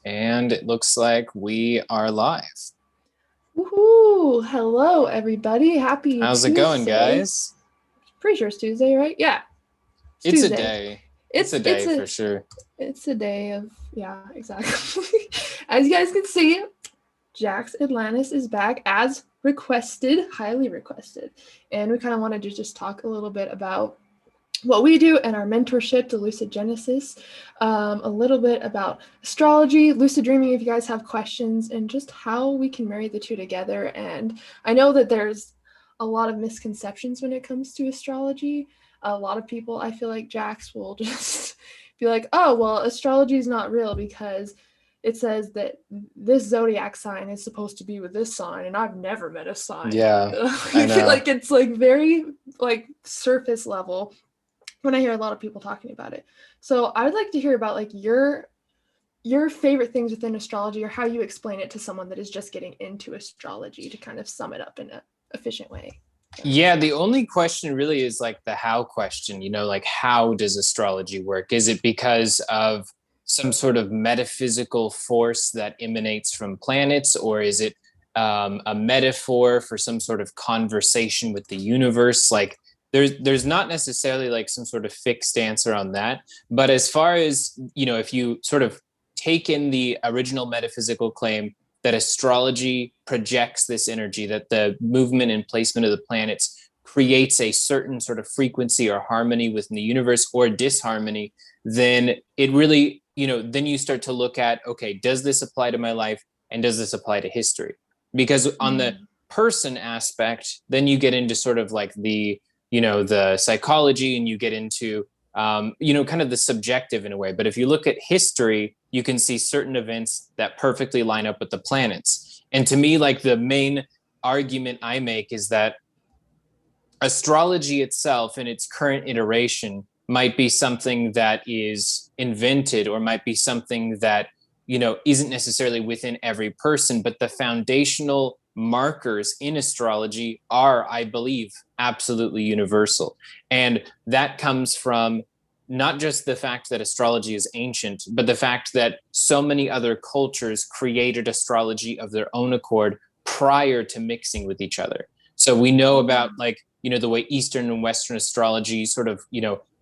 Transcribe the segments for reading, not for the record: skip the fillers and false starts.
And it looks like we are live. Woohoo! Hello, everybody. Happy How's Tuesday. it going, guys? Pretty sure it's Tuesday, right? Yeah. It's a Tuesday. day. It's a day for sure. It's a day of, yeah, exactly. As you guys can see, Jax Atlantis is back as requested, highly requested. And we kind of wanted to just talk a little bit about what we do and our mentorship to Lucid Genesis, a little bit about astrology, lucid dreaming, if you guys have questions, and just how we can marry the two together. And I know that there's a lot of misconceptions when it comes to astrology. A lot of people, I feel like Jax will just be like, oh, well, astrology is not real because it says that this zodiac sign is supposed to be with this sign, and I've never met a sign. Yeah, I feel like it's like very like surface level when I hear a lot of people talking about it. So I would like to hear about like your favorite things within astrology, or how you explain it to someone that is just getting into astrology, to kind of sum it up in an efficient way. Yeah, the only question really is like the how question, like how does astrology work? Is it because of some sort of metaphysical force that emanates from planets, or is it a metaphor for some sort of conversation with the universe? Like there's not necessarily like some sort of fixed answer on that. But as far as, if you sort of take in the original metaphysical claim that astrology projects this energy, that the movement and placement of the planets creates a certain sort of frequency or harmony within the universe, or disharmony, then it really, then you start to look at, okay, does this apply to my life? And does this apply to history? Because on the person aspect, then you get into sort of like the psychology, and you get into, kind of the subjective in a way. But if you look at history, you can see certain events that perfectly line up with the planets. And to me, like the main argument I make is that astrology itself in its current iteration might be something that is invented, or might be something that, isn't necessarily within every person, but the foundational markers in astrology are, I believe, absolutely universal. And that comes from not just the fact that astrology is ancient, but the fact that so many other cultures created astrology of their own accord prior to mixing with each other. So we know about like, the way Eastern and Western astrology sort of,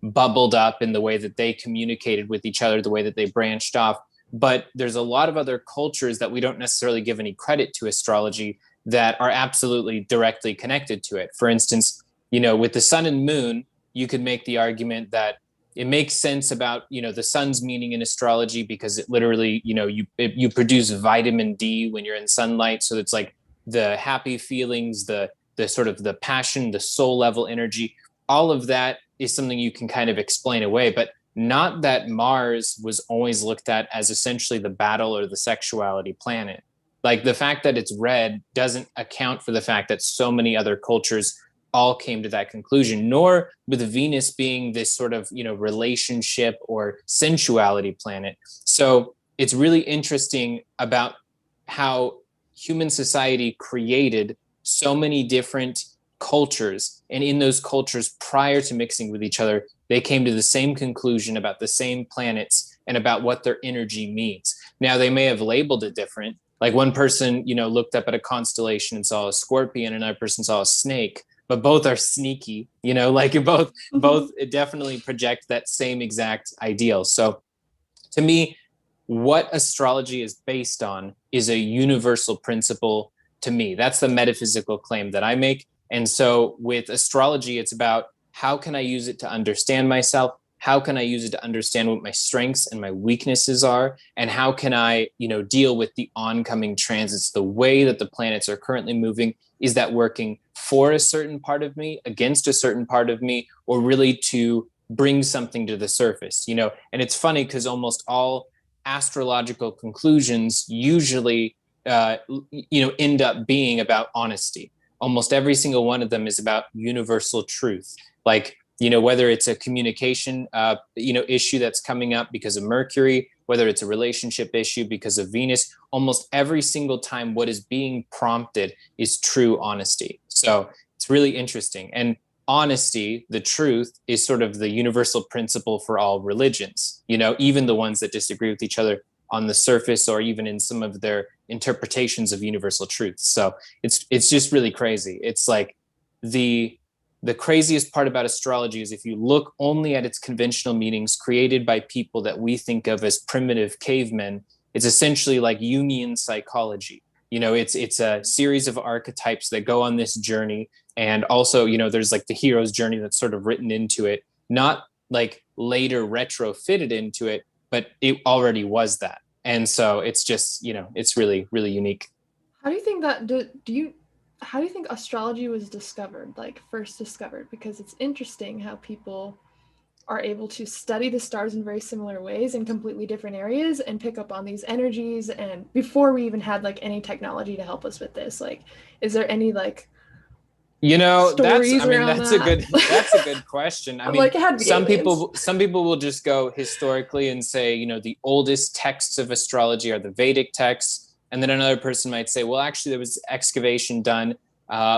bubbled up in the way that they communicated with each other, the way that they branched off. But there's a lot of other cultures that we don't necessarily give any credit to astrology that are absolutely directly connected to it. For instance, with the sun and moon, you could make the argument that it makes sense about, the sun's meaning in astrology, because it literally, you produce vitamin D when you're in sunlight. So it's like the happy feelings, the sort of the passion, the soul level energy, all of that is something you can kind of explain away. But not that Mars was always looked at as essentially the battle or the sexuality planet. Like the fact that it's red doesn't account for the fact that so many other cultures all came to that conclusion, nor with Venus being this sort of, relationship or sensuality planet. So it's really interesting about how human society created so many different cultures. And in those cultures, prior to mixing with each other, they came to the same conclusion about the same planets and about what their energy means. Now, they may have labeled it different. Like one person, looked up at a constellation and saw a scorpion, and another person saw a snake, but both are sneaky, like both definitely project that same exact ideal. So to me, what astrology is based on is a universal principle. To me, that's the metaphysical claim that I make. And so with astrology, it's about how can I use it to understand myself? How can I use it to understand what my strengths and my weaknesses are? And how can I, deal with the oncoming transits, the way that the planets are currently moving? Is that working for a certain part of me, against a certain part of me, or really to bring something to the surface? And it's funny because almost all astrological conclusions usually, end up being about honesty. Almost every single one of them is about universal truth. Like, whether it's a communication, issue that's coming up because of Mercury, whether it's a relationship issue because of Venus, almost every single time what is being prompted is true honesty. So it's really interesting. And honesty, the truth, is sort of the universal principle for all religions. Even the ones that disagree with each other on the surface or even in some of their interpretations of universal truths. So it's just really crazy. It's like the craziest part about astrology is if you look only at its conventional meanings created by people that we think of as primitive cavemen, it's essentially like Jungian psychology. It's a series of archetypes that go on this journey. And also, there's like the hero's journey that's sort of written into it, not like later retrofitted into it, but it already was that. And so it's just, it's really, really unique. How do you think that, how do you think astrology was discovered, like first discovered? Because it's interesting how people are able to study the stars in very similar ways in completely different areas and pick up on these energies. And before we even had like any technology to help us with this, like, is there any like that's that? a good question. I mean, like, it had to be some aliens. people will just go historically and say, the oldest texts of astrology are the Vedic texts. And then another person might say, well, actually there was excavation done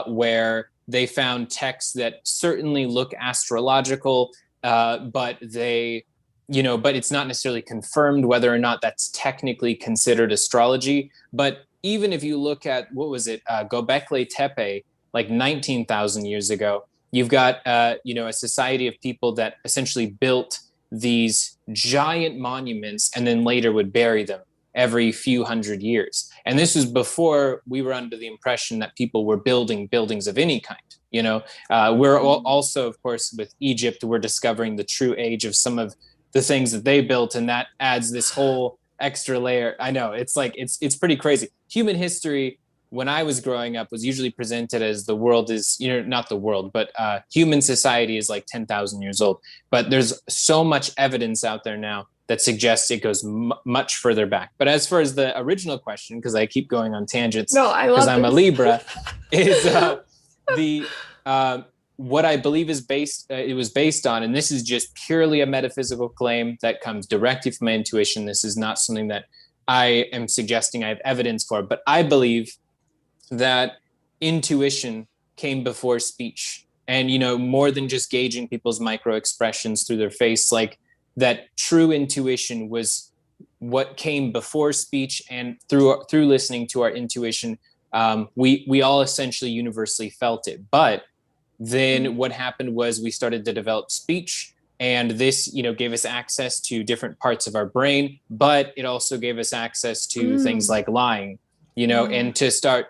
where they found texts that certainly look astrological, but but it's not necessarily confirmed whether or not that's technically considered astrology. But even if you look at, what was it, Göbekli Tepe, like 19,000 years ago, you've got, a society of people that essentially built these giant monuments and then later would bury them every few hundred years. And this was before we were under the impression that people were building buildings of any kind. We're also, of course, with Egypt, we're discovering the true age of some of the things that they built. And that adds this whole extra layer. I know, it's like, it's pretty crazy. Human history, when I was growing up, was usually presented as the world is, not the world, but human society is like 10,000 years old. But there's so much evidence out there now that suggests it goes much further back. But as far as the original question, because I keep going on tangents, No, I love because I'm a Libra, is what I believe is it was based on, and this is just purely a metaphysical claim that comes directly from my intuition. This is not something that I am suggesting I have evidence for, but I believe that intuition came before speech. And, more than just gauging people's micro expressions through their face, like that true intuition was what came before speech. And through listening to our intuition, we all essentially universally felt it. But then what happened was we started to develop speech, and this, gave us access to different parts of our brain, but it also gave us access to things like lying, and to start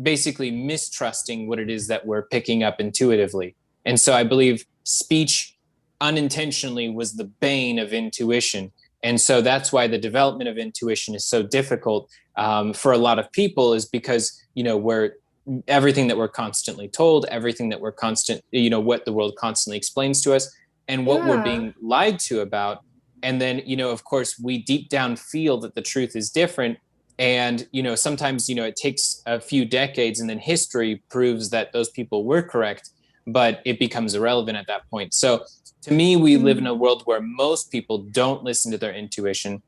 basically mistrusting what it is that we're picking up intuitively. And so I believe speech unintentionally was the bane of intuition. And so that's why the development of intuition is so difficult for a lot of people, is because, everything that we're constantly told, everything that we're what the world constantly explains to us, and what we're being lied to about. And then, of course, we deep down feel that the truth is different. And, sometimes, it takes a few decades and then history proves that those people were correct, but it becomes irrelevant at that point. So to me, we live in a world where most people don't listen to their intuition.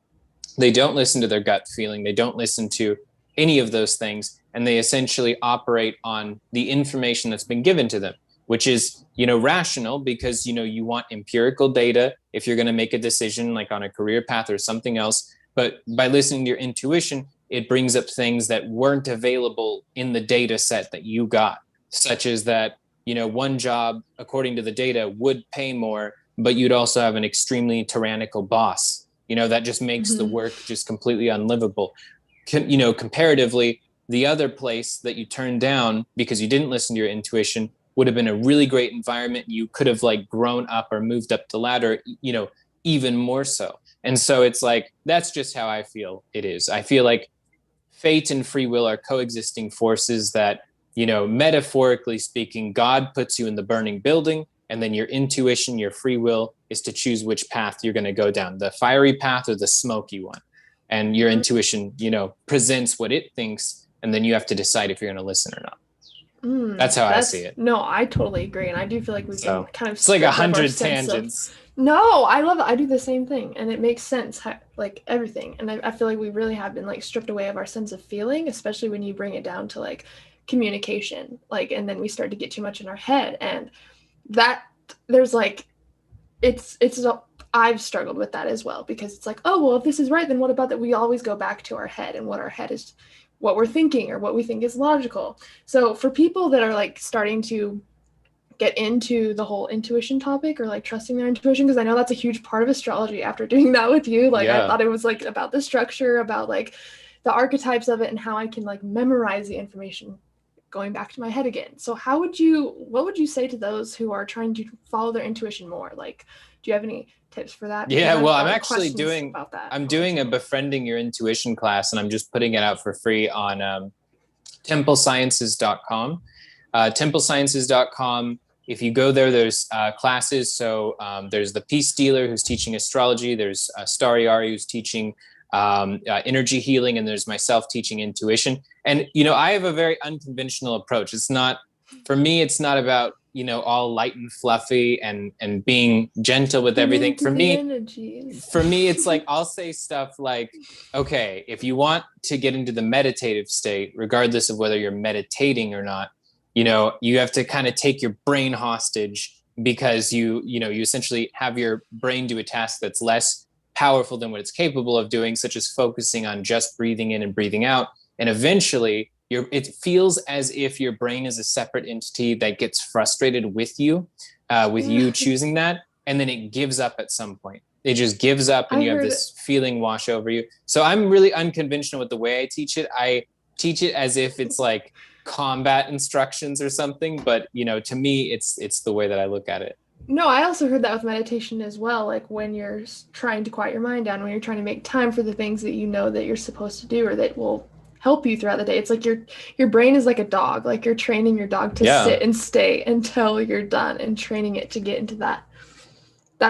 They don't listen to their gut feeling. They don't listen to any of those things. And they essentially operate on the information that's been given to them, which is, rational, because, you want empirical data if you're going to make a decision like on a career path or something else. But by listening to your intuition, it brings up things that weren't available in the data set that you got, such as that, one job, according to the data, would pay more, but you'd also have an extremely tyrannical boss, that just makes the work just completely unlivable. Comparatively, the other place that you turned down because you didn't listen to your intuition would have been a really great environment. You could have like grown up or moved up the ladder, even more so. And so it's like, that's just how I feel it is. I feel like fate and free will are coexisting forces that, metaphorically speaking, God puts you in the burning building, and then your intuition, your free will is to choose which path you're going to go down, the fiery path or the smoky one. And your intuition, presents what it thinks, and then you have to decide if you're going to listen or not. That's how I see it. No, I totally agree. And I do feel like we've been kind of... It's like 100 tangents. No, I love it. I do the same thing. And it makes sense, like everything. And I feel like we really have been like stripped away of our sense of feeling, especially when you bring it down to like communication. Like, and then we start to get too much in our head. And that there's like, it's I've struggled with that as well, because it's like, oh, well, if this is right, then what about that? We always go back to our head, and what our head is, what we're thinking or what we think is logical. So for people that are like starting to get into the whole intuition topic, or like trusting their intuition, because I know that's a huge part of astrology after doing that with you. Like, I thought it was like about the structure, about like the archetypes of it, and how I can like memorize the information going back to my head again. So what would you say to those who are trying to follow their intuition more? Like, do you have any tips for that? Yeah, well, I'm actually doing a befriending your intuition class, and I'm just putting it out for free on templesciences.com. Templesciences.com. If you go there, there's classes. So there's the Peace Dealer who's teaching astrology. There's Starry Ari who's teaching energy healing, and there's myself teaching intuition. And, you know, I have a very unconventional approach. It's not, for me, it's not about, you know, all light and fluffy and being gentle with everything. For me, it's like, I'll say stuff like, okay, if you want to get into the meditative state, regardless of whether you're meditating or not, you know, you have to kind of take your brain hostage, because you essentially have your brain do a task that's less powerful than what it's capable of doing, such as focusing on just breathing in and breathing out. And eventually it feels as if your brain is a separate entity that gets frustrated with you choosing that. And then it gives up at some point. It just gives up, and you have this feeling wash over you. So I'm really unconventional with the way I teach it. I teach it as if it's like combat instructions or something, but, you know, to me, it's the way that I look at it. No, I also heard that with meditation as well. Like, when you're trying to quiet your mind down, when you're trying to make time for the things that you know that you're supposed to do, or that will help you throughout the day. It's like your brain is like a dog. Like, you're training your dog to sit and stay until you're done, and training it to get into that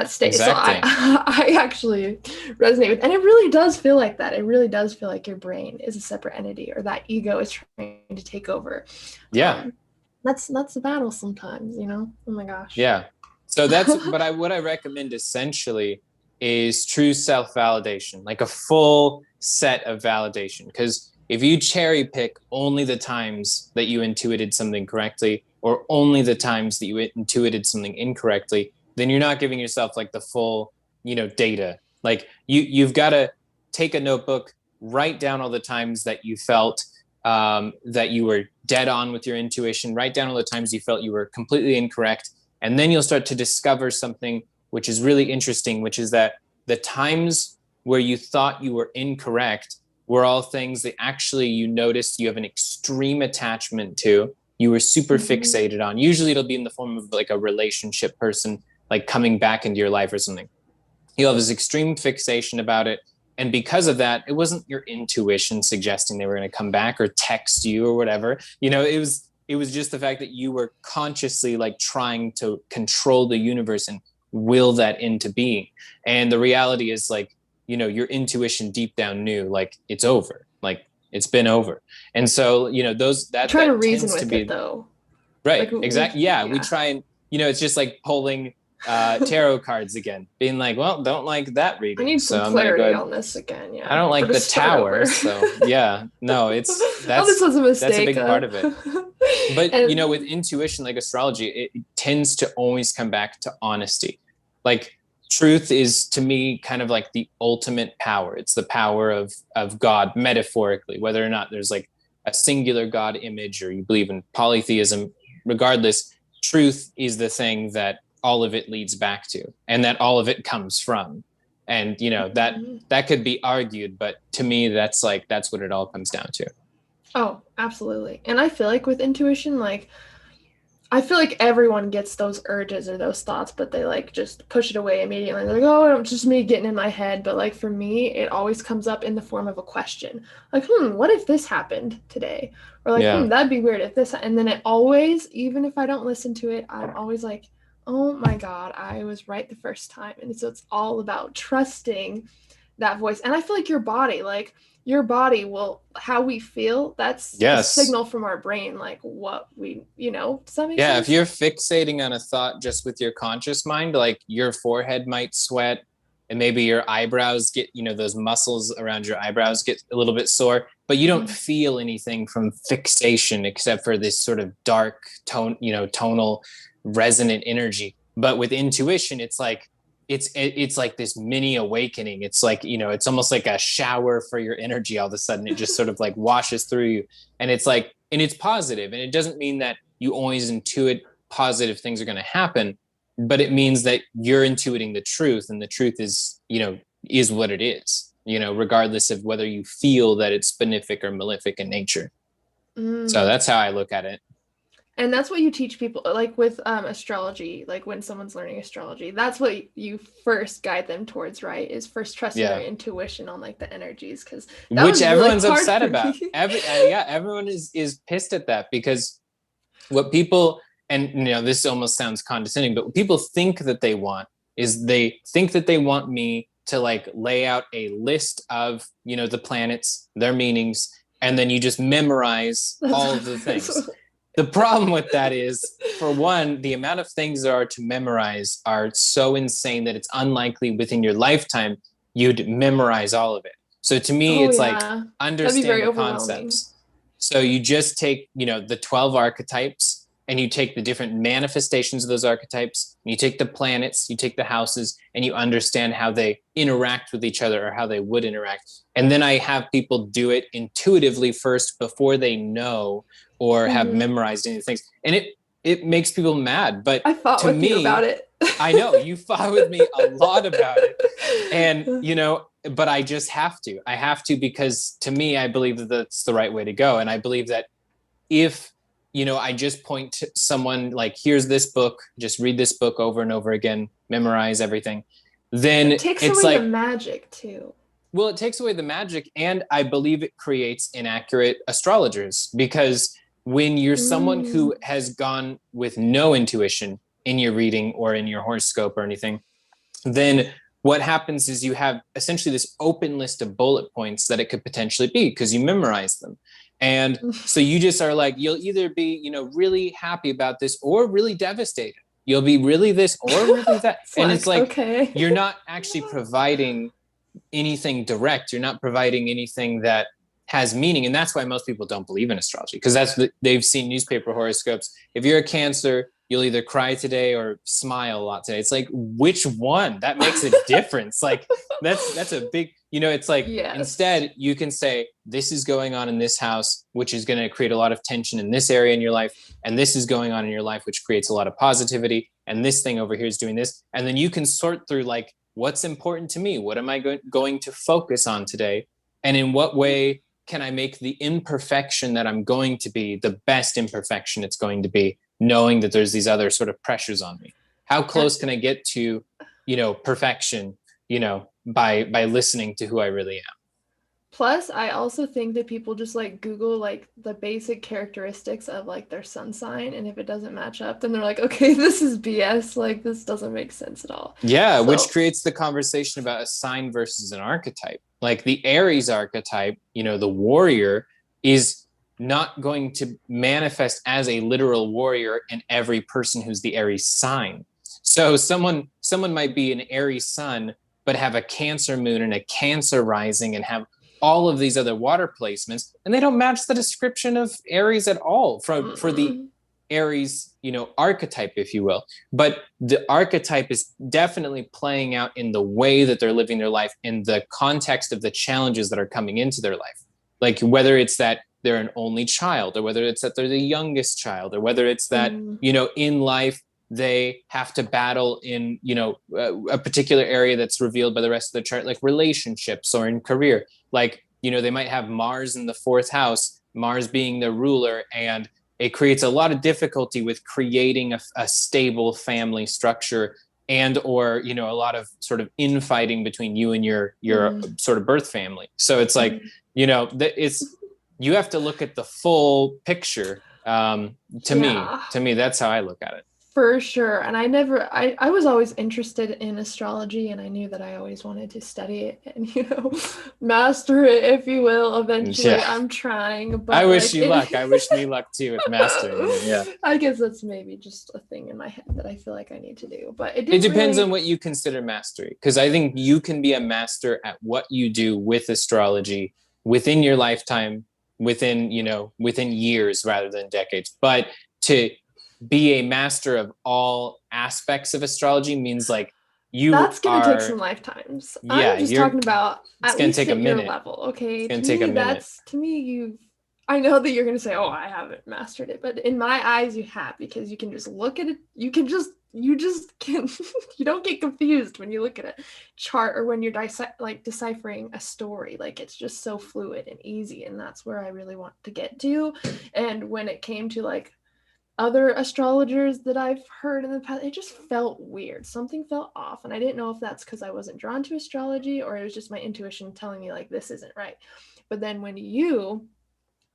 state. Exactly. So I actually resonate with, and it really does feel like that. It really does feel like your brain is a separate entity, or that ego is trying to take over. Yeah. That's the battle sometimes, you know? Oh my gosh. Yeah. So that's what I recommend essentially is true self-validation, like a full set of validation. Because if you cherry pick only the times that you intuited something correctly, or only the times that you intuited something incorrectly, then you're not giving yourself like the full, you know, data. Like, you've got to take a notebook, write down all the times that you felt that you were dead on with your intuition, write down all the times you felt you were completely incorrect. And then you'll start to discover something which is really interesting, which is that the times where you thought you were incorrect were all things that actually you noticed you have an extreme attachment to, you were super fixated on. Usually it'll be in the form of like a relationship person, like coming back into your life or something. You'll have this extreme fixation about it. And because of that, it wasn't your intuition suggesting they were going to come back or text you or whatever. You know, it was just the fact that you were consciously like trying to control the universe and will that into being. And the reality is, like, you know, your intuition deep down knew, like, it's over, like it's been over. And so, you know, that try to reason with it though. Right. Like, exactly. Yeah. We try and, you know, it's just like pulling tarot cards again, being like, well, don't like that reading. I need some clarity on this again. Yeah. I don't like the tower. So yeah, no, this was a mistake. That's a big part of it. But you know, with intuition, like astrology, it tends to always come back to honesty. Like, truth is, to me, kind of like the ultimate power. It's the power of God, metaphorically, whether or not there's like a singular God image, or you believe in polytheism. Regardless, truth is the thing that all of it leads back to, and that all of it comes from. And, you know, that could be argued, but to me, that's what it all comes down to. Oh, absolutely. And I feel like with intuition, like, I feel like everyone gets those urges or those thoughts, but they like just push it away immediately. They're like, oh, it's just me getting in my head. But like, for me, it always comes up in the form of a question. Like, what if this happened today? Or like, that'd be weird if this, and then it always, even if I don't listen to it, I'm always like, oh my God, I was right the first time. And so it's all about trusting that voice. And I feel like your body will, how we feel, that's a signal from our brain, like what we, you know, does that make sense? If you're fixating on a thought just with your conscious mind, like your forehead might sweat, and maybe your eyebrows get, you know, those muscles around your eyebrows get a little bit sore, but you don't feel anything from fixation except for this sort of dark tone, you know, tonal resonant energy. But with intuition, it's like it's like this mini awakening. It's like, it's almost like a shower for your energy. All of a sudden it just sort of like washes through you, and it's like, and it's positive, and it doesn't mean that you always intuit positive things are going to happen, but it means that you're intuiting the truth, and the truth is what it is, regardless of whether you feel that it's benefic or malefic in nature. So that's how I look at it. And that's what you teach people, like with astrology, like when someone's learning astrology, that's what you first guide them towards, right? Is first trusting their intuition on like the energies, because which everyone's really upset about. Everyone is pissed at that, because what people, and this almost sounds condescending, but what people think that they want is, they think that they want me to like lay out a list of the planets, their meanings, and then you just memorize all of the things. The problem with that is, for one, the amount of things there are to memorize are so insane that it's unlikely within your lifetime you'd memorize all of it. So to me, it's like, understand the concepts. So you just take, the 12 archetypes, and you take the different manifestations of those archetypes, and you take the planets, you take the houses, and you understand how they interact with each other, or how they would interact. And then I have people do it intuitively first, before they know or have memorized any things. And it makes people mad. But I fought with you about it. I know you fought with me a lot about it. And, but I just have to. I have to, because to me, I believe that that's the right way to go. And I believe that if, I just point to someone like, here's this book, just read this book over and over again, memorize everything, then it takes away like the magic too. Well, it takes away the magic, and I believe it creates inaccurate astrologers, because when you're someone who has gone with no intuition in your reading or in your horoscope or anything, then what happens is you have essentially this open list of bullet points that it could potentially be, because you memorize them. And so you just are like, you'll either be, really happy about this, or really devastated. You'll be really this or really that. And it's like, okay, you're not actually providing anything direct. You're not providing anything that has meaning. And that's why most people don't believe in astrology, because they've seen newspaper horoscopes. If you're a Cancer, you'll either cry today or smile a lot today. It's like, which one? That makes a difference. Like that's a big, it's like, instead you can say, this is going on in this house, which is going to create a lot of tension in this area in your life. And this is going on in your life, which creates a lot of positivity. And this thing over here is doing this. And then you can sort through like, what's important to me? What am I going to focus on today? And in what way can I make the imperfection that I'm going to be the best imperfection it's going to be, knowing that there's these other sort of pressures on me? How close can I get to, perfection, by listening to who I really am? Plus, I also think that people just like Google like the basic characteristics of like their sun sign, and if it doesn't match up, then they're like, okay, this is BS. Like, this doesn't make sense at all. Yeah, so, which creates the conversation about a sign versus an archetype. Like the Aries archetype, the warrior, is not going to manifest as a literal warrior in every person who's the Aries sign. So someone might be an Aries sun, but have a Cancer moon and a Cancer rising, and have all of these other water placements, and they don't match the description of Aries at all for the Aries, archetype, if you will. But the archetype is definitely playing out in the way that they're living their life, in the context of the challenges that are coming into their life. Like whether it's that they're an only child, or whether it's that they're the youngest child, or whether it's that, in life, they have to battle in, a particular area that's revealed by the rest of the chart, like relationships or in career. Like, they might have Mars in the 4th house, Mars being the ruler, and it creates a lot of difficulty with creating a stable family structure, and or, a lot of sort of infighting between you and your sort of birth family. So it's like, you have to look at the full picture. To me, that's how I look at it. For sure. And I was always interested in astrology, and I knew that I always wanted to study it and, master it, if you will, eventually. Yeah. I'm trying. But I wish you luck. I wish me luck too with mastering it. Yeah. I guess that's maybe just a thing in my head that I feel like I need to do. But it depends on what you consider mastery. Because I think you can be a master at what you do with astrology within your lifetime, within years rather than decades. But to be a master of all aspects of astrology means like you That's gonna take some are, lifetimes. yeah, I'm just talking about it's at going to least take a at your minute. level. It's Okay. going To to take a me, minute. you've I know that you're gonna say, oh, I haven't mastered it, but in my eyes you have, because you can just look at it, you just can you don't get confused when you look at a chart or when you're deciphering a story. Like, it's just so fluid and easy, and that's where I really want to get to. And when it came to like other astrologers that I've heard in the past, it just felt weird. Something felt off. And I didn't know if that's because I wasn't drawn to astrology or it was just my intuition telling me, like, this isn't right. But then when you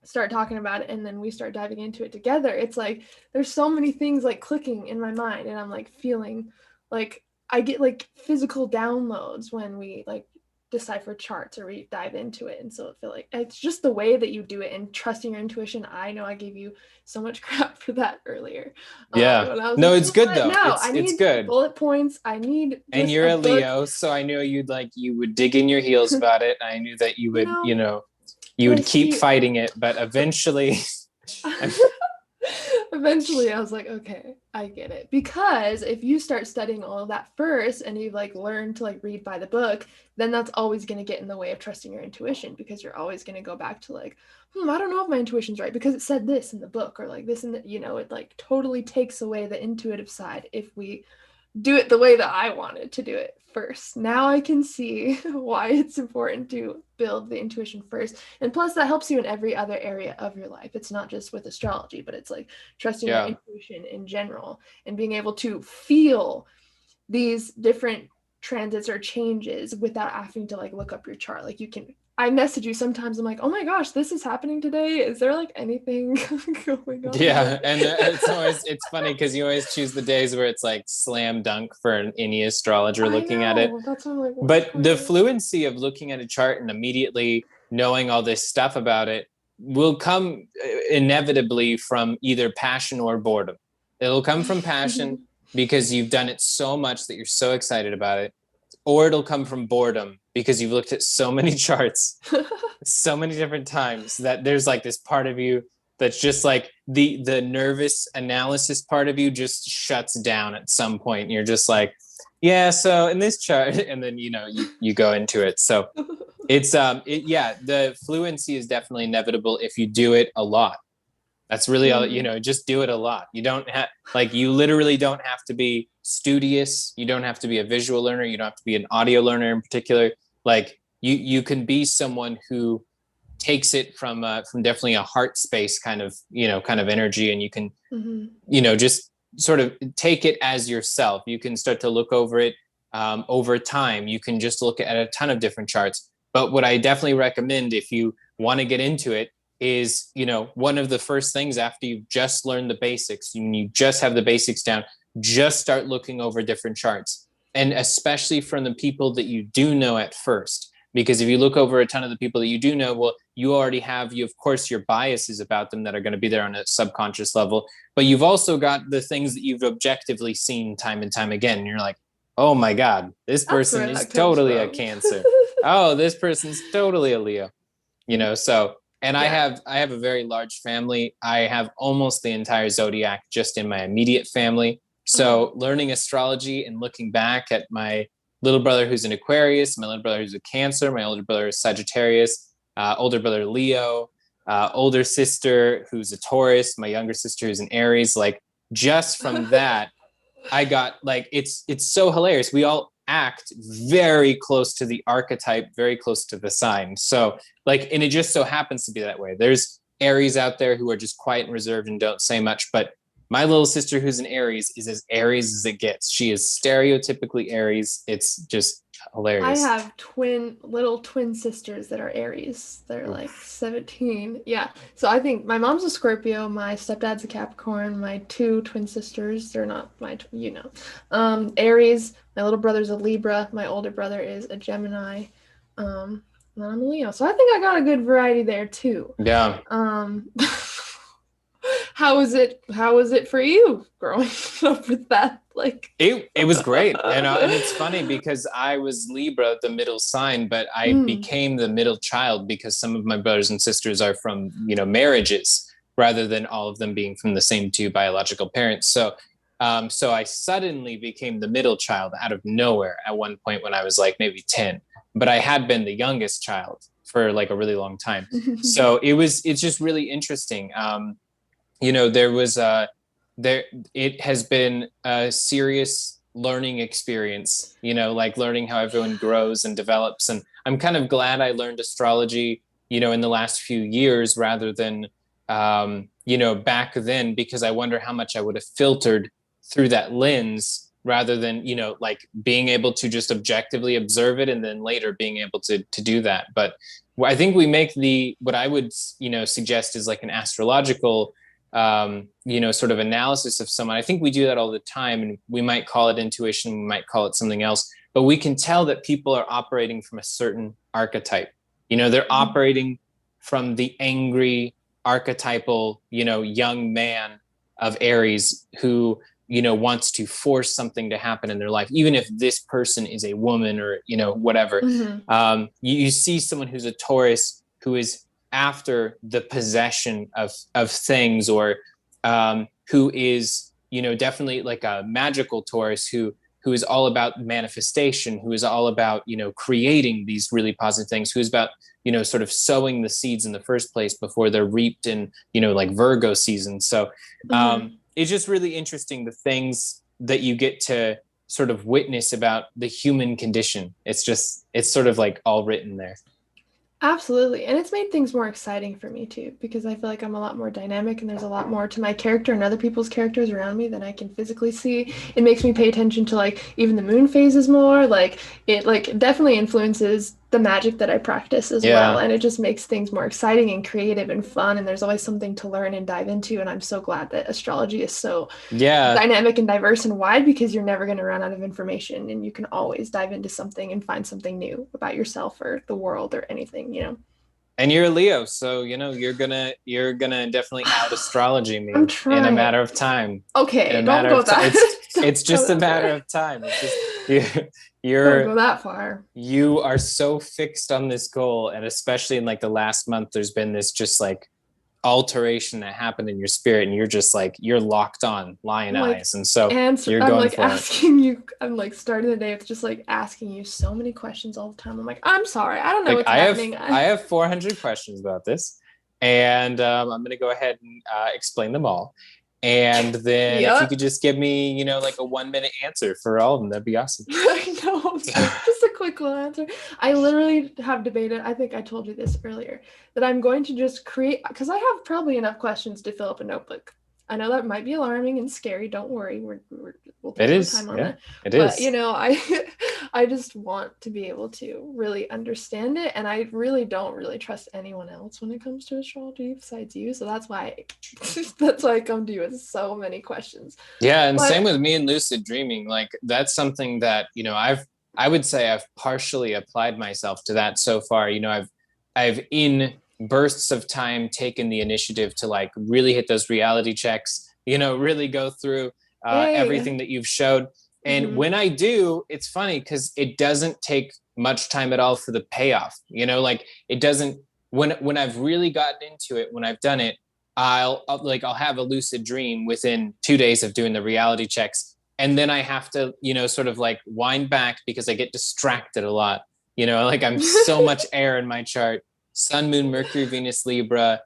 start talking about it and then we start diving into it together, it's like there's so many things like clicking in my mind, and I'm like feeling like I get like physical downloads when we like decipher charts or we dive into it. And so I feel like it's just the way that you do it and trusting your intuition. I know I gave you so much crap for that earlier, Yeah. when I was No, like, you it's know good what, though. no, I It's need good. bullet points, I need And just you're a a book, Leo, so I knew you would dig in your heels about it. I knew that you you would, know, you would just keep you. fighting it, but eventually I'm, Eventually I was like, okay, I get it. Because if you start studying all of that first and you've like learned to like read by the book, then that's always going to get in the way of trusting your intuition, because you're always going to go back to like, I don't know if my intuition's right because it said this in the book, or like this in the, it like totally takes away the intuitive side if we do it the way that I wanted to do it first. Now I can see why it's important to build the intuition first. And plus, that helps you in every other area of your life. It's not just with astrology, but it's like trusting your yeah. intuition in general and being able to feel these different transits or changes without having to like look up your chart. Like, you can, I message you sometimes, I'm like, oh my gosh, this is happening today. Is there like anything going on Yeah, today? and it's funny because you always choose the days where it's like slam dunk for any astrologer I looking at it. know. That's why I'm like, what's But going the on? fluency of looking at a chart and immediately knowing all this stuff about it will come inevitably from either passion or boredom. It'll come from passion because you've done it so much that you're so excited about it, or it'll come from boredom because you've looked at so many charts so many different times that there's like this part of you that's just like the nervous analysis part of you just shuts down at some point, and you're just like, yeah, so in this chart, and then you go into it. So it's yeah, the fluency is definitely inevitable if you do it a lot. That's really all, just do it a lot. You don't have, like, you literally don't have to be studious. You don't have to be a visual learner. You don't have to be an audio learner in particular. Like, you can be someone who takes it from definitely a heart space kind of, kind of energy. And you can, just sort of take it as yourself. You can start to look over it over time. You can just look at a ton of different charts. But what I definitely recommend if you want to get into it is, one of the first things after you've just learned the basics, you just have the basics down, just start looking over different charts. And especially from the people that you do know at first, because if you look over a ton of the people that you do know, well, you of course, your biases about them that are going to be there on a subconscious level, but you've also got the things that you've objectively seen time and time again. And you're like, oh my God, this That's person where is that comes totally a from. Cancer. Oh, this person's totally a Leo, so. And Yeah. I have a very large family. I have almost the entire zodiac just in my immediate family. So learning astrology and looking back at my little brother who's an Aquarius, my little brother who's a Cancer, my older brother is Sagittarius, older brother Leo, older sister who's a Taurus, my younger sister who's an Aries. Like, just from that, I got like, it's so hilarious. We all act very close to the archetype, very close to the sign. So like, and it just so happens to be that way. There's Aries out there who are just quiet and reserved and don't say much, but my little sister who's an Aries is as Aries as it gets. She is stereotypically Aries. It's just I hilarious. have little twin sisters that are Aries. They're like 17. Yeah. So I think my mom's a Scorpio, my stepdad's a Capricorn, my two twin sisters, they're not Aries, my little brother's a Libra, my older brother is a Gemini. And then I'm a Leo. So I think I got a good variety there too. Yeah. How was it for you growing up with that? Like, it was great. And it's funny because I was Libra, the middle sign, but I became the middle child because some of my brothers and sisters are from, marriages rather than all of them being from the same two biological parents. So So I suddenly became the middle child out of nowhere at one point when I was like maybe 10, but I had been the youngest child for like a really long time. So it's just really interesting. You know, it has been a serious learning experience, you know, like learning how everyone grows and develops. And I'm kind of glad I learned astrology, you know, in the last few years rather than, you know, back then, because I wonder how much I would have filtered through that lens rather than, you know, like being able to just objectively observe it and then later being able to do that. But I think we make what I would, you know, suggest is like an astrological, you know, sort of analysis of someone. I think we do that all the time, and we might call it intuition, we might call it something else, but we can tell that people are operating from a certain archetype. You know, they're operating from the angry archetypal, you know, young man of Aries who, you know, wants to force something to happen in their life, even if this person is a woman or, you know, whatever. You see someone who's a Taurus who is after the possession of things, or who is, you know, definitely like a magical Taurus who is all about manifestation, who is all about, you know, creating these really positive things, who's about, you know, sort of sowing the seeds in the first place before they're reaped in, you know, like Virgo season. So it's just really interesting, the things that you get to sort of witness about the human condition. It's sort of like all written there. Absolutely. And it's made things more exciting for me too, because I feel like I'm a lot more dynamic and there's a lot more to my character and other people's characters around me than I can physically see. It makes me pay attention to like even the moon phases more. Like it definitely influences the magic that I practice as well. And it just makes things more exciting and creative and fun. And there's always something to learn and dive into. And I'm so glad that astrology is so dynamic and diverse and wide, because you're never going to run out of information and you can always dive into something and find something new about yourself or the world or anything, you know. And you're a Leo, so you know you're gonna definitely out astrology me I'm trying. in a matter of time. Okay, don't go that. It's just a matter of time. It's just don't go that far. You are so fixed on this goal, and especially in like the last month, there's been this just like alteration that happened in your spirit, and you're just like you're locked on lion eyes, and so you're going like for asking you. I'm like starting the day with just like asking you so many questions all the time. I'm like, I'm sorry, I don't know what's happening. I have 400 questions about this, and I'm going to go ahead and explain them all. And then if you could just give me, you know, like a 1-minute answer for all of them, that'd be awesome. I know, just a quick little answer. I literally have debated, I think I told you this earlier, that I'm going to just create, because I have probably enough questions to fill up a notebook. I know that might be alarming and scary. Don't worry, we'll take some time on that. It is. But you know, I just want to be able to really understand it, and I really don't really trust anyone else when it comes to astrology besides you. So that's why I come to you with so many questions. Yeah, and same with me and lucid dreaming. Like that's something that, you know, I would say I've partially applied myself to that so far. You know, I've in bursts of time taken the initiative to like really hit those reality checks, you know, really go through everything that you've showed. And when I do, it's funny because it doesn't take much time at all for the payoff, you know, like it doesn't, when I've really gotten into it, when I've done it, I'll have a lucid dream within 2 days of doing the reality checks. And then I have to, you know, sort of like wind back because I get distracted a lot, you know, like I'm so much air in my chart. Sun, Moon, Mercury, Venus, Libra,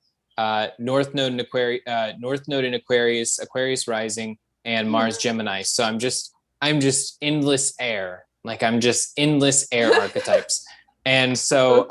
North Node in Aquarius, Aquarius rising, and Mars, Gemini. So I'm just endless air. Like I'm just endless air archetypes. And so,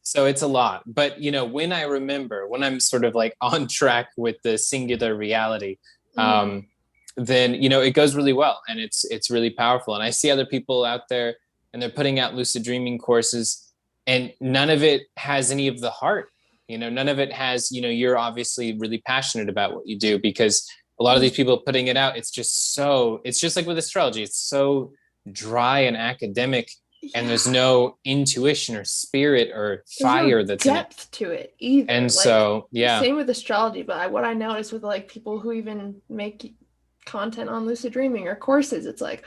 so it's a lot. But, you know, when I'm sort of like on track with the singular reality, then, you know, it goes really well and it's really powerful. And I see other people out there and they're putting out lucid dreaming courses, and none of it has any of the heart, you know, none of it has, you know, you're obviously really passionate about what you do, because a lot of these people putting it out, it's just like with astrology, it's so dry and academic, and there's no intuition or spirit or fire, no that's depth to it either. And like, so, same with astrology. But what I notice with like people who even make content on lucid dreaming or courses, it's like,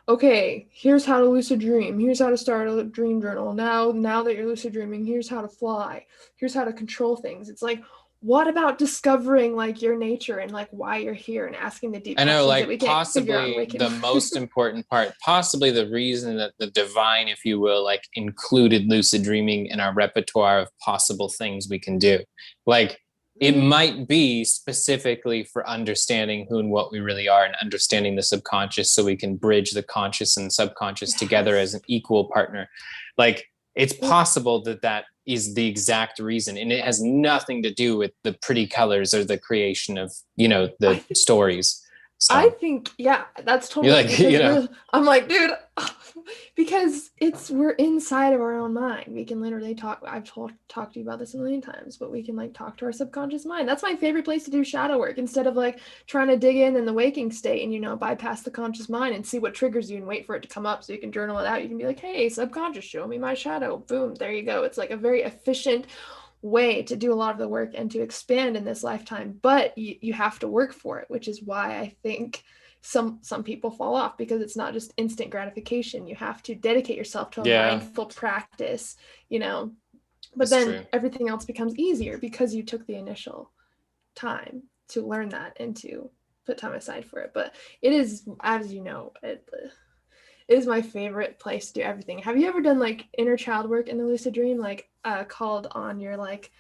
okay, here's how to lucid dream. Here's how to start a dream journal. Now that you're lucid dreaming, here's how to fly. Here's how to control things. It's like, what about discovering like your nature and like why you're here and asking the deep I know, questions that like we can't figure out in possibly waking the life? most important part, possibly the reason that the divine, if you will, like included lucid dreaming in our repertoire of possible things we can do. Like it might be specifically for understanding who and what we really are and understanding the subconscious so we can bridge the conscious and subconscious together as an equal partner. Like it's possible that that is the exact reason, and it has nothing to do with the pretty colors or the creation of, you know, the stories. I So think, yeah, that's you're totally like, because you know, I'm like, dude, because we're inside of our own mind. We can literally talk. I've talked to you about this a million times, but we can like talk to our subconscious mind. That's my favorite place to do shadow work instead of like trying to dig in the waking state and, you know, bypass the conscious mind and see what triggers you and wait for it to come up so you can journal it out. You can be like, hey, subconscious, show me my shadow. Boom, there you go. It's like a very efficient way to do a lot of the work and to expand in this lifetime, but you have to work for it, which is why I think some people fall off, because it's not just instant gratification. You have to dedicate yourself to a mindful practice, you know, but that's then true. everything else becomes easier because you took the initial time to learn that and to put time aside for it. But it is, as you know, it is my favorite place to do everything. Have you ever done like inner child work in the lucid dream, like called on your like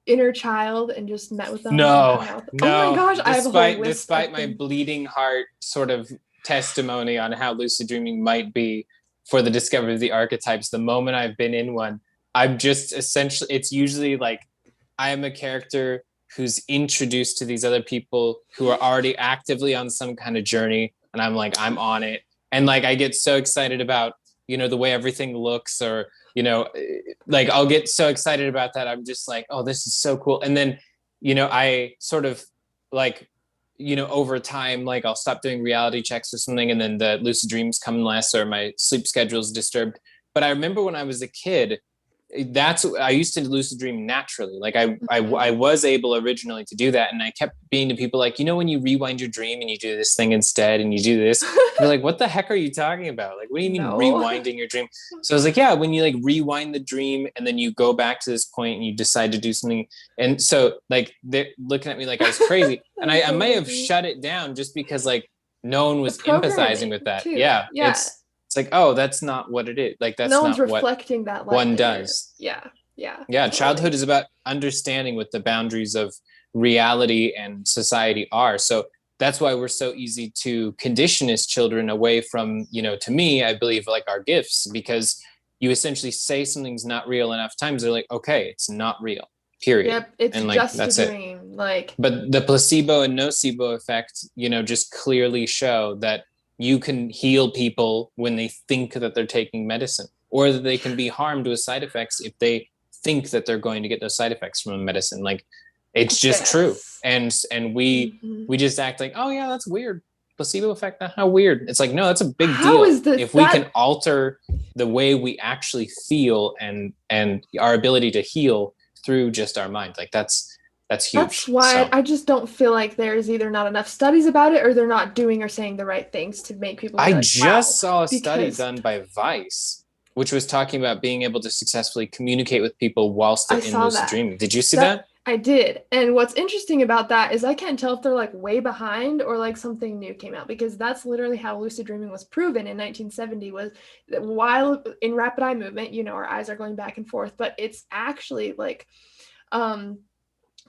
inner child and just met with them and No, hung out with them? Oh my no. gosh, I have a whole list Despite of my things. bleeding heart sort of testimony on how lucid dreaming might be for the discovery of the archetypes, the moment I've been in one, I'm just essentially, it's usually like I am a character who's introduced to these other people who are already actively on some kind of journey, and I'm like, I'm on it. And like I get so excited about, you know, the way everything looks, or, you know, like I'll get so excited about that. I'm just like, oh, this is so cool. And then, you know, I sort of like, you know, over time, like I'll stop doing reality checks or something, and then the lucid dreams come less, or my sleep schedule is disturbed. But I remember when I was a kid, that's, I used to lucid dream naturally. Like I was able originally to do that, and I kept being to people like, you know, when you rewind your dream and you do this thing instead and you do this, they're like, what the heck are you talking about? Like, what do you mean rewinding your dream? So I was like, yeah, when you like rewind the dream and then you go back to this point and you decide to do something. And so like they're looking at me like I was crazy, and I may have shut it down just because like no one was empathizing with that. Too. Yeah, Yeah. it's like, oh, that's not what it is. Like that's no one's not what reflecting that light one that does. Yeah. Yeah, Totally. childhood is about understanding what the boundaries of reality and society are. So that's why we're so easy to condition as children away from, you know, to me, I believe like our gifts, because you essentially say something's not real enough times, they're like, okay, it's not real, period. Yep, it's and like just that's a dream. it. Like, But the placebo and nocebo effect, you know, just clearly show that you can heal people when they think that they're taking medicine, or that they can be harmed with side effects if they think that they're going to get those side effects from a medicine. Like it's just true. And we just act like, oh yeah, that's weird. Placebo effect, how weird. It's like, no, that's a big deal. If we can alter the way we actually feel and our ability to heal through just our mind, like that's huge. That's why I just don't feel like there's either not enough studies about it, or they're not doing or saying the right things to make people I like, just saw a study done by Vice, which was talking about being able to successfully communicate with people whilst they're in lucid dreaming. Did you see that? I did. And what's interesting about that is I can't tell if they're like way behind or like something new came out, because that's literally how lucid dreaming was proven in 1970, was that while in rapid eye movement, you know, our eyes are going back and forth, but it's actually like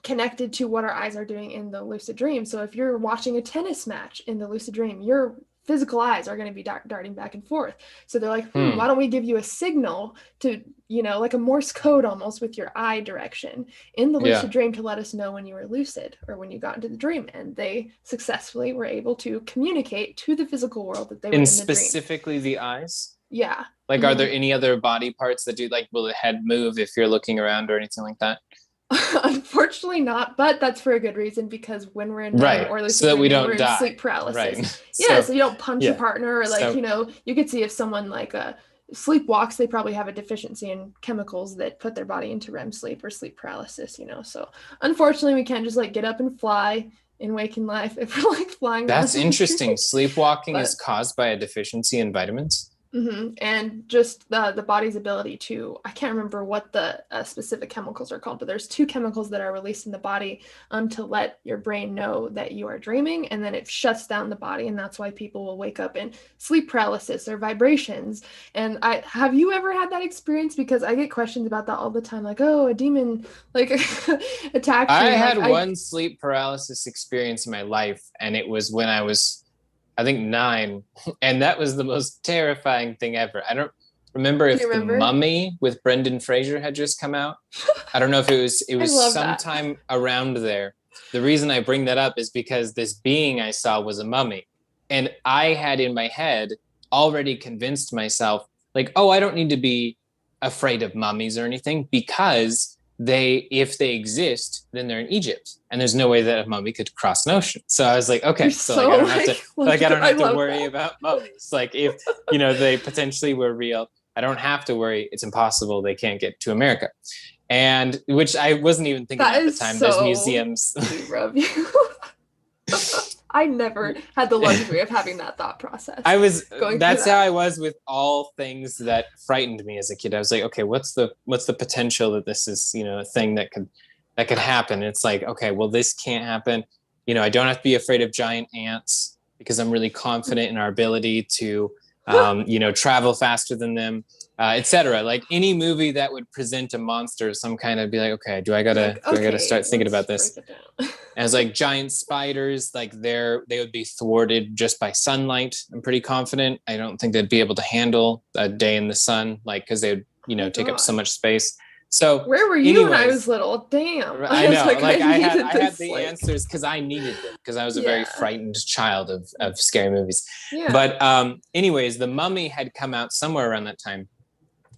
connected to what our eyes are doing in the lucid dream. So if you're watching a tennis match in the lucid dream, your physical eyes are going to be darting back and forth. So they're like, why don't we give you a signal to, you know, like a Morse code almost with your eye direction in the lucid dream to let us know when you were lucid or when you got into the dream. And they successfully were able to communicate to the physical world that they were in the dream. And specifically the eyes? Yeah. Like, are there any other body parts that do, like, will the head move if you're looking around or anything like that? Unfortunately not, but that's for a good reason, because when we're in REM or lucid so that we don't we're in sleep paralysis. Right. So you don't punch your partner, or like, you know, you could see if someone like sleepwalks, they probably have a deficiency in chemicals that put their body into REM sleep or sleep paralysis, you know. So unfortunately we can't just like get up and fly in waking life if we're like flying. That's interesting. Sleepwalking is caused by a deficiency in vitamins? And just the body's ability to, I can't remember what the specific chemicals are called, but there's two chemicals that are released in the body to let your brain know that you are dreaming, and then it shuts down the body, and that's why people will wake up in sleep paralysis or vibrations. And have you ever had that experience? Because I get questions about that all the time, like, oh, a demon like attacked I me. And had like one sleep paralysis experience in my life, and it was when I was, I think, 9, and that was the most terrifying thing ever. I don't remember do you if The remember? Mummy with Brendan Fraser had just come out. I don't know if it I was love that. sometime around there. The reason I bring that up is because this being I saw was a mummy, and I had in my head already convinced myself, like, oh, I don't need to be afraid of mummies or anything, because if they exist, then they're in Egypt, and there's no way that a mummy could cross an ocean. So I was like, You're okay, so like so I don't have to like I don't I have to love worry that. about mummies. Like, if they potentially were real, I don't have to worry. It's impossible. They can't get to America. And which I wasn't even thinking That at the is time. There's so museums. Libra of you. I never had the luxury of having that thought process. That's how I was with all things that frightened me as a kid. I was like, okay, what's the potential that this is, a thing that could happen? It's like, okay, well, this can't happen. I don't have to be afraid of giant ants because I'm really confident in our ability to, travel faster than them, etc. Like any movie that would present a monster of some kind, I'd be like, okay, do I gotta start thinking about this? As like giant spiders, like they would be thwarted just by sunlight. I'm pretty confident. I don't think they'd be able to handle a day in the sun, like because they would, take up so much space. So where were you when I was little? Damn. I know. Like I had the like... answers because I needed them, because I was a very Yeah. frightened child of scary movies. Yeah. But anyways, The Mummy had come out somewhere around that time,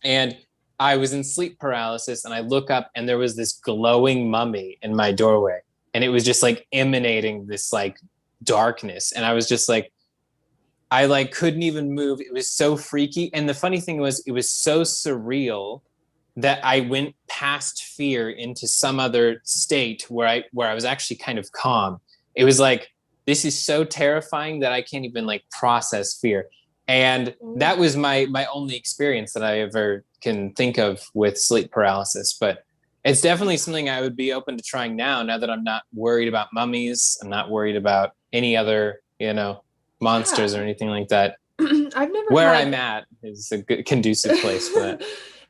and I was in sleep paralysis, and I look up and there was this glowing mummy in my doorway, and it was just like emanating this like darkness, and I was just like, I like couldn't even move. It was so freaky. And the funny thing was, it was so surreal that I went past fear into some other state where I was actually kind of calm. It was like, this is so terrifying that I can't even like process fear. And that was my only experience that I ever can think of with sleep paralysis. But it's definitely something I would be open to trying now that I'm not worried about mummies. I'm not worried about any other, monsters or anything like that. I've never Where I'm at is a good conducive place for that.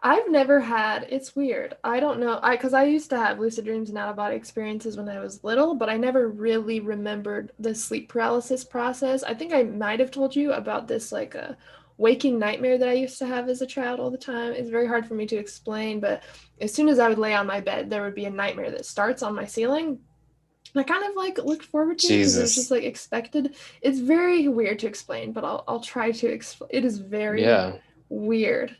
I've never had, it's weird. I don't know. Because I used to have lucid dreams and out-of-body experiences when I was little, but I never really remembered the sleep paralysis process. I think I might have told you about this like a waking nightmare that I used to have as a child all the time. It's very hard for me to explain, but as soon as I would lay on my bed, there would be a nightmare that starts on my ceiling. I kind of like looked forward to it because it was just like expected. It's very weird to explain, but I'll try to explain. It is very weird.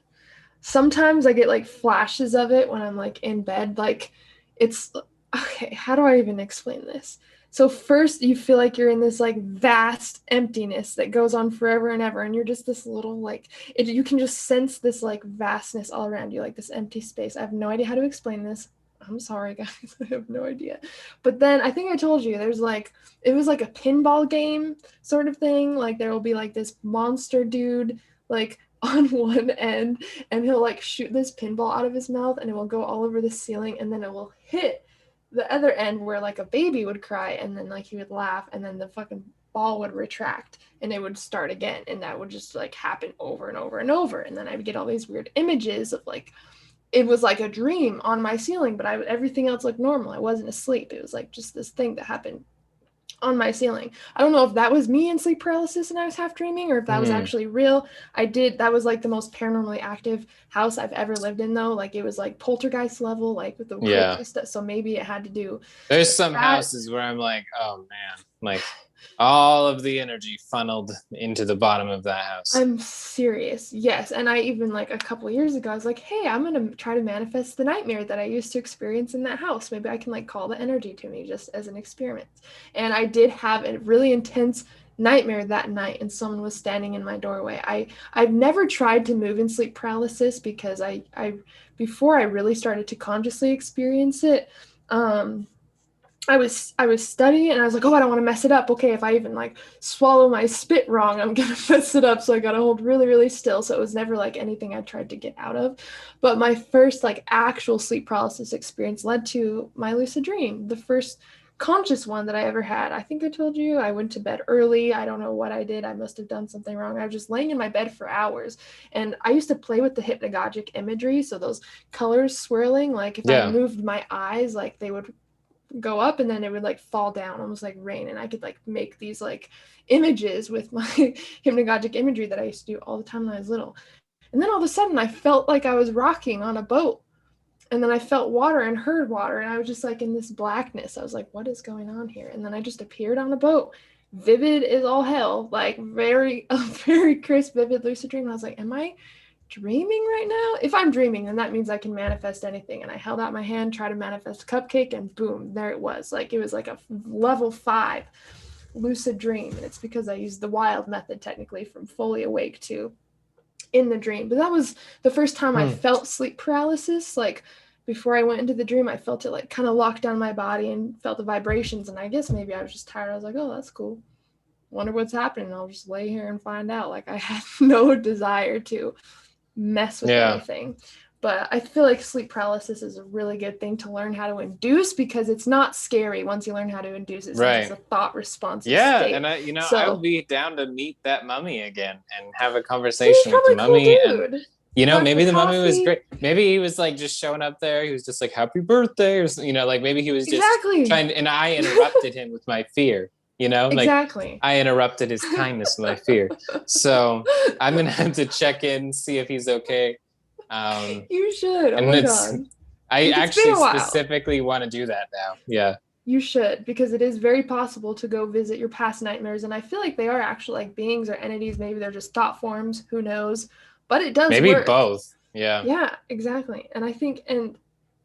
Sometimes I get like flashes of it when I'm like in bed. Like it's okay. How do I even explain this? So first you feel like you're in this like vast emptiness that goes on forever and ever. And you're just this little like, you can just sense this like vastness all around you, like this empty space. I have no idea how to explain this. I'm sorry, guys. I have no idea. But then I think I told you there's like, it was like a pinball game sort of thing. Like there will be like this monster dude like on one end, and he'll like shoot this pinball out of his mouth, and it will go all over the ceiling, and then it will hit the other end where like a baby would cry, and then like he would laugh, and then the fucking ball would retract and it would start again, and that would just like happen over and over and over. And then I would get all these weird images of like, it was like a dream on my ceiling, but everything else looked normal. I wasn't asleep. It was like just this thing that happened on my ceiling. I don't know if that was me in sleep paralysis and I was half dreaming, or if that was actually real. That was like the most paranormally active house I've ever lived in, though. Like it was like poltergeist level, like with the stuff. So maybe it had to do. There's some houses where I'm like, oh man, like all of the energy funneled into the bottom of that house. I'm serious. Yes. And I even like a couple of years ago, I was like, hey, I'm going to try to manifest the nightmare that I used to experience in that house. Maybe I can like call the energy to me just as an experiment. And I did have a really intense nightmare that night, and someone was standing in my doorway. I've never tried to move in sleep paralysis because I before I really started to consciously experience it, I was studying and I was like, oh, I don't want to mess it up. Okay, if I even like swallow my spit wrong, I'm gonna mess it up. So I gotta hold really, really still. So it was never like anything I tried to get out of. But my first like actual sleep paralysis experience led to my lucid dream, the first conscious one that I ever had. I think I told you I went to bed early. I don't know what I did. I must have done something wrong. I was just laying in my bed for hours. And I used to play with the hypnagogic imagery. So those colors swirling, like if I Yeah. moved my eyes, like they would go up and then it would like fall down almost like rain, and I could like make these like images with my hypnagogic imagery that I used to do all the time when I was little. And then all of a sudden I felt like I was rocking on a boat, and then I felt water and heard water, and I was just like in this blackness. I was like, what is going on here? And then I just appeared on a boat, vivid as all hell, like very a very crisp vivid lucid dream. And I was like, am I dreaming right now? If I'm dreaming, then that means I can manifest anything. And I held out my hand, tried to manifest a cupcake, and boom, there it was. Like it was like a level 5 lucid dream. And it's because I used the wild method technically from fully awake to in the dream. But that was the first time I felt sleep paralysis. Like before I went into the dream, I felt it like kind of lock down my body and felt the vibrations. And I guess maybe I was just tired. I was like, oh, that's cool. Wonder what's happening. I'll just lay here and find out. Like I had no desire to mess with Yeah. anything. But I feel like sleep paralysis is a really good thing to learn how to induce, because it's not scary once you learn how to induce it. Right. It's a thought responsive Yeah, state. and I So, would be down to meet that mummy again and have a conversation with the probably mummy. cool And dude. maybe the mummy was Coffee. great. Maybe he was like just showing up there. He was just like, happy birthday, or like maybe he was just Exactly. trying, and I interrupted him with my fear. Like Exactly. I interrupted his kindness with my fear. So I'm gonna have to check in, see if he's okay. You should. Oh And my god. I It's actually been a while. specifically want to do that now. Yeah. You should, because it is very possible to go visit your past nightmares. And I feel like they are actually like beings or entities. Maybe they're just thought forms. Who knows? But it does Maybe work. both. Yeah. Yeah, exactly. And I think, and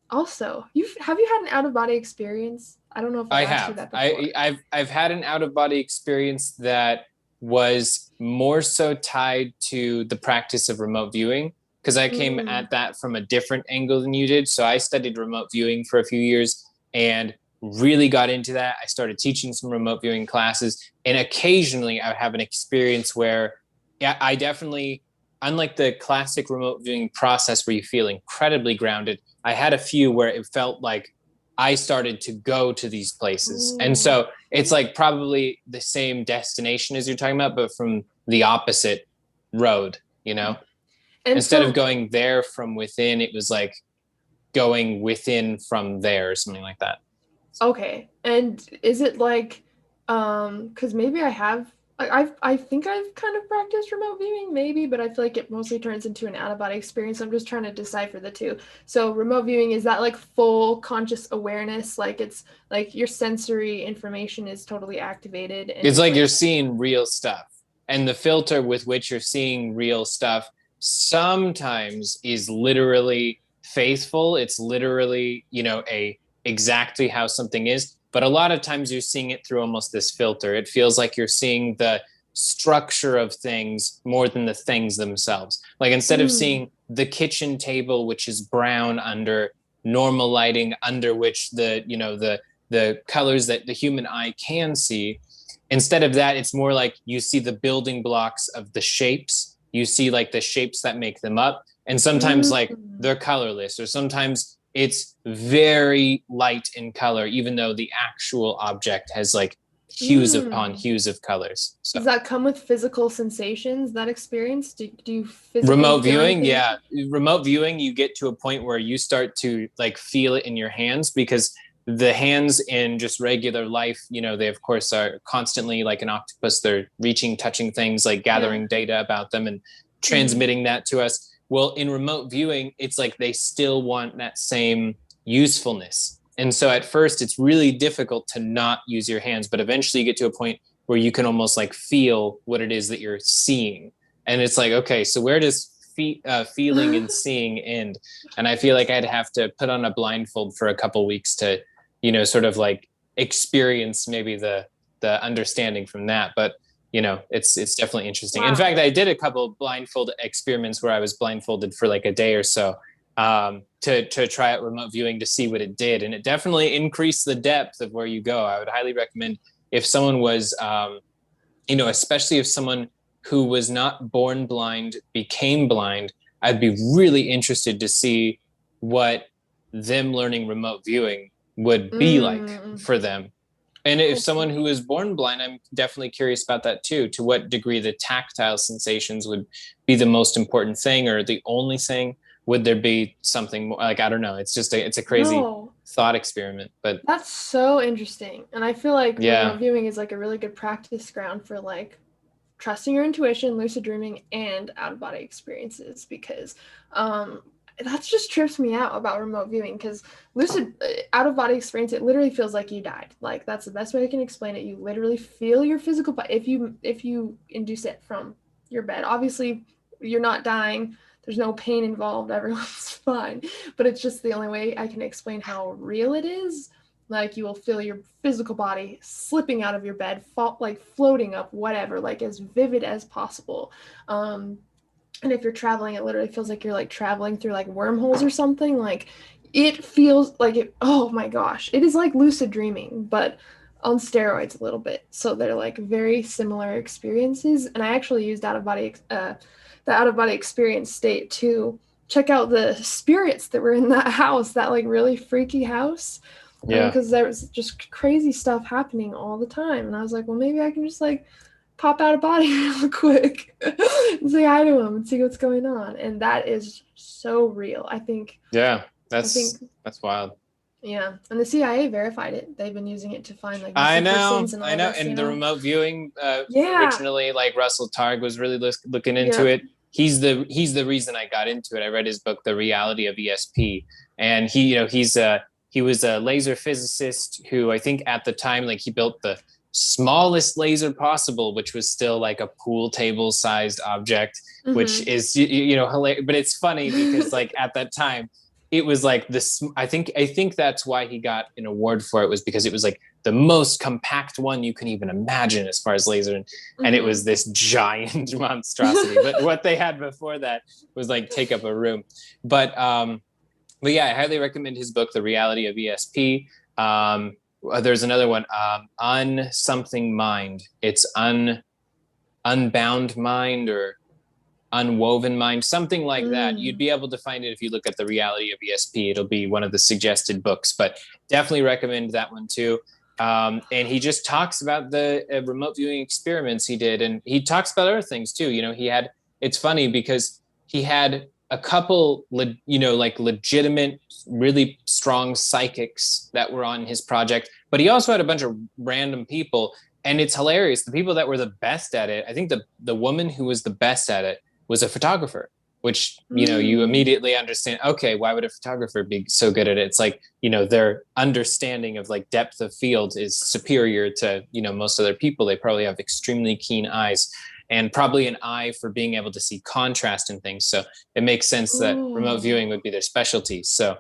also, have you had an out of body experience? I don't know if I've asked you that before. I've had an out of body experience that was more so tied to the practice of remote viewing, because I came at that from a different angle than you did. So I studied remote viewing for a few years and really got into that. I started teaching some remote viewing classes, and occasionally I would have an experience where I definitely, unlike the classic remote viewing process where you feel incredibly grounded, I had a few where it felt like I started to go to these places. Ooh. And so it's like probably the same destination as you're talking about, but from the opposite road, And instead of going there from within, it was like going within from there, or something like that. Okay. And is it like, because maybe I think I've kind of practiced remote viewing, maybe, but I feel like it mostly turns into an out-of-body experience. I'm just trying to decipher the two. So remote viewing, is that like full conscious awareness? Like it's like your sensory information is totally activated. And it's like you're seeing real stuff. And the filter with which you're seeing real stuff sometimes is literally faithful. It's literally, exactly how something is. But a lot of times you're seeing it through almost this filter. It feels like you're seeing the structure of things more than the things themselves. Like instead of seeing the kitchen table, which is brown under normal lighting, under which the colors that the human eye can see, instead of that, it's more like you see the building blocks of the shapes. You see like the shapes that make them up. And sometimes like they're colorless, or sometimes it's very light in color, even though the actual object has like hues upon hues of colors. So. Does that come with physical sensations, that experience? Do you physically remote viewing? anything? Yeah. Remote viewing, you get to a point where you start to like feel it in your hands, because the hands in just regular life, they of course are constantly like an octopus. They're reaching, touching things, like gathering data about them and transmitting that to us. Well, in remote viewing, it's like they still want that same usefulness. And so at first, it's really difficult to not use your hands, but eventually you get to a point where you can almost like feel what it is that you're seeing. And it's like, okay, so where does feeling and seeing end? And I feel like I'd have to put on a blindfold for a couple weeks to, sort of like experience maybe the understanding from that. But it's definitely interesting. Wow. In fact, I did a couple blindfold experiments where I was blindfolded for like a day or so. to try out remote viewing to see what it did. And it definitely increased the depth of where you go. I would highly recommend if someone was, especially if someone who was not born blind became blind, I'd be really interested to see what them learning remote viewing would be like for them. And if someone who is born blind, I'm definitely curious about that too. To what degree the tactile sensations would be the most important thing or the only thing? Would there be something more, like, I don't know. It's a crazy thought experiment, but that's so interesting. And I feel like remote viewing is like a really good practice ground for like trusting your intuition, lucid dreaming, and out-of-body experiences, because that just trips me out about remote viewing, because lucid out-of-body experience, it literally feels like you died. Like, that's the best way I can explain it. You literally feel your physical body if you induce it from your bed. Obviously, you're not dying. There's no pain involved. Everyone's fine. But it's just the only way I can explain how real it is. Like, you will feel your physical body slipping out of your bed, like floating up, whatever, like as vivid as possible. And if you're traveling, it literally feels like you're like traveling through like wormholes or something. Like, it feels like it. Oh my gosh. It is like lucid dreaming, but on steroids a little bit. So they're like very similar experiences. And I actually used the out-of-body experience state to check out the spirits that were in that house, that like really freaky house. Because there was just crazy stuff happening all the time. And I was like, well, maybe I can just like pop out of body real quick and say hi to him and see what's going on. And that is so real. I think. Yeah, that's wild. Yeah, and the CIA verified it. They've been using it to find like I know. And the remote viewing originally, like Russell Targ was really looking into it. He's the reason I got into it. I read his book, The Reality of ESP, and he was a laser physicist who, I think at the time, like, he built the smallest laser possible, which was still like a pool table sized object, which is, hilarious. But it's funny because like at that time, it was like this. I think that's why he got an award for it, was because it was like the most compact one you can even imagine as far as laser. And it was this giant monstrosity. But what they had before that was like take up a room. But yeah, I highly recommend his book, The Reality of ESP. There's another one, something mind. It's unbound mind or unwoven mind, something like that. You'd be able to find it if you look at The Reality of ESP. It'll be one of the suggested books, but definitely recommend that one too. And he just talks about the remote viewing experiments he did. And he talks about other things too. It's funny because he had a couple, like legitimate, really strong psychics that were on his project, but he also had a bunch of random people. And it's hilarious. The people that were the best at it, I think the woman who was the best at it was a photographer, which, you immediately understand, okay, why would a photographer be so good at it? It's like, their understanding of like depth of field is superior to, most other people. They probably have extremely keen eyes and probably an eye for being able to see contrast and things. So it makes sense that remote viewing would be their specialty. So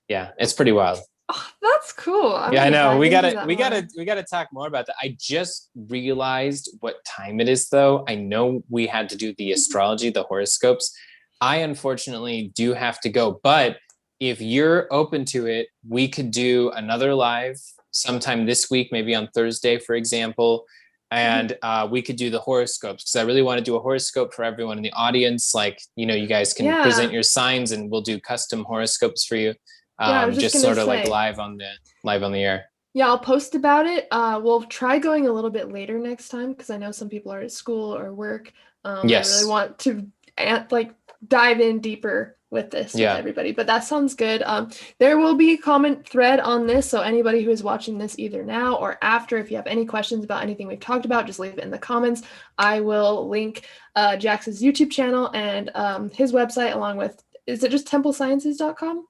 yeah, it's pretty wild. Oh, that's cool. I know. We gotta talk more about that. I just realized what time it is though. I know we had to do the astrology, the horoscopes. I unfortunately do have to go, but if you're open to it, we could do another live sometime this week, maybe on Thursday, for example. And we could do the horoscopes, because I really want to do a horoscope for everyone in the audience. Like, you guys can present your signs and we'll do custom horoscopes for you. Just sort of like live on the air. Yeah, I'll post about it. We'll try going a little bit later next time, because I know some people are at school or work. Yes. I really want to dive in deeper with this with everybody, but that sounds good. There will be a comment thread on this, so anybody who is watching this either now or after, if you have any questions about anything we've talked about, just leave it in the comments. I will link Jax's YouTube channel and his website, along with, is it just templesciences.com?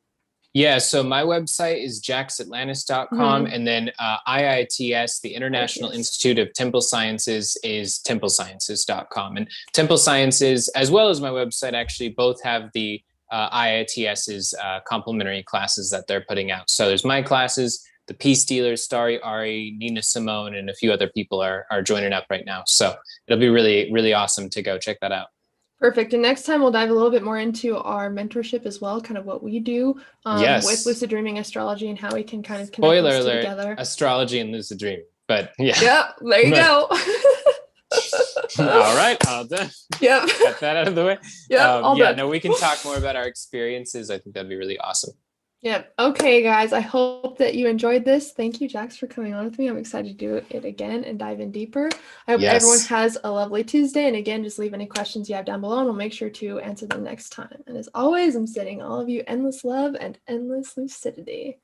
Yeah, so my website is jaxatlantis.com, and then IITS, the International Institute of Temple Sciences, is templesciences.com. And Temple Sciences, as well as my website, actually both have the IITS's complimentary classes that they're putting out. So there's my classes, the Peace Dealers, Starry, Ari, Nina Simone, and a few other people are joining up right now. So it'll be really, really awesome to go check that out. Perfect. And next time we'll dive a little bit more into our mentorship as well, kind of what we do with Yes. lucid dreaming astrology and how we can kind of connect Spoiler those two alert, together. astrology and lucid dreaming. But yeah. Yep, there you go. All right, all done. Yep. Get that out of the way. Yep, all yeah, done. no, we can talk more about our experiences. I think that'd be really awesome. Yep. Okay, guys, I hope that you enjoyed this. Thank you, Jax, for coming on with me. I'm excited to do it again and dive in deeper. I hope everyone has a lovely Tuesday. And again, just leave any questions you have down below and we'll make sure to answer them next time. And as always, I'm sending all of you endless love and endless lucidity.